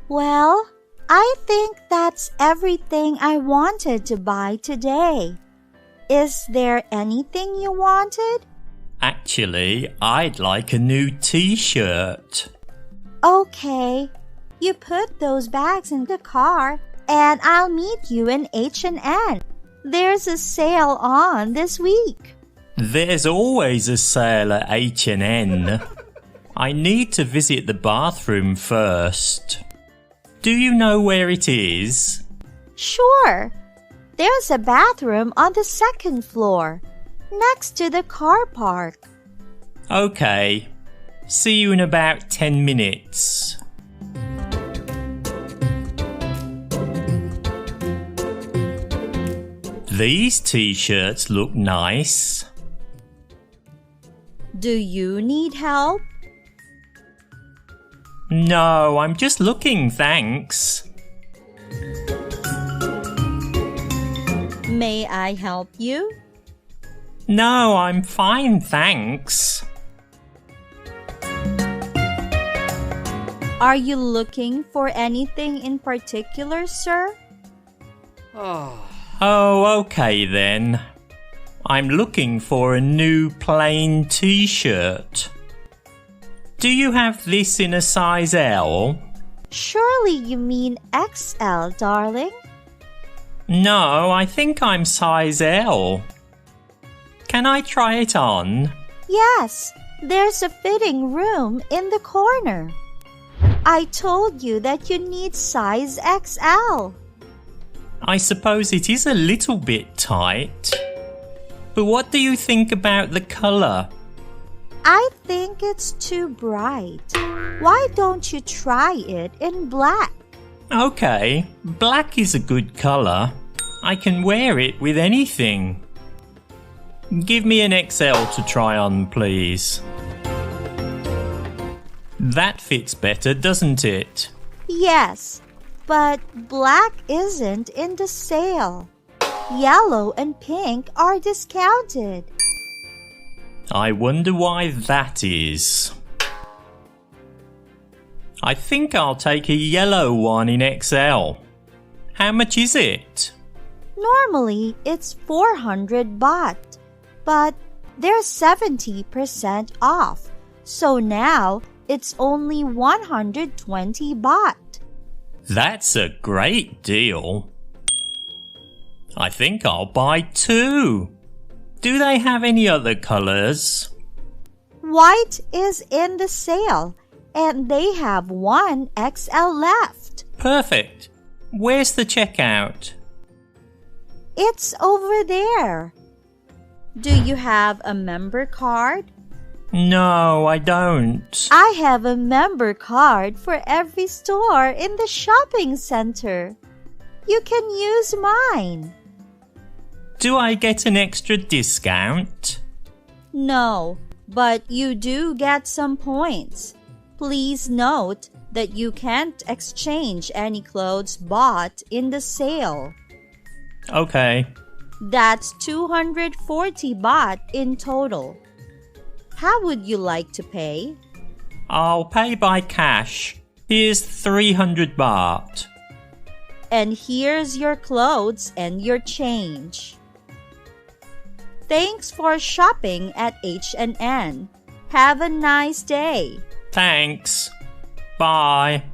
Well, I think that's everything I wanted to buy today. Is there anything you wanted? Actually, I'd like a new t-shirt. Okay, you put those bags in the car and I'll meet you in H&N. There's a sale on this week. There's always a sale at H&N. I need to visit the bathroom first. Do you know where it is? Sure. There's a bathroom on the second floor, next to the car park. Okay. See you in about 10 minutes. These t-shirts look nice. Do you need help? No, I'm just looking, thanks. May I help you? No, I'm fine, thanks. Are you looking for anything in particular, sir? Oh, okay then. I'm looking for a new plain t-shirt. Do you have this in a size L? Surely you mean XL, darling? No, I think I'm size L. Can I try it on? Yes, there's a fitting room in the corner. I told you that you need size XL. I suppose it is a little bit tight. But what do you think about the colour? I think it's too bright. Why don't you try it in black? Okay, black is a good colour. I can wear it with anything. Give me an XL to try on, please. That fits better, doesn't it? Yes, but black isn't in the sale. Yellow and pink are discounted. I wonder why that is. I think I'll take a yellow one in XL. How much is it? Normally, it's 400 baht, but they're 70% off. So now, it's only 120 baht. That's a great deal. I think I'll buy two. Do they have any other colours? White is in the sale, and they have one XL left. Perfect. Where's the checkout? It's over there. Do you have a member card? No, I don't. I have a member card for every store in the shopping center. You can use mine. Do I get an extra discount? No, but you do get some points. Please note that you can't exchange any clothes bought in the sale. Okay. That's 240 baht in total. How would you like to pay? I'll pay by cash. Here's 300 baht. And here's your clothes and your change. Thanks for shopping at H&N. Have a nice day. Thanks. Bye.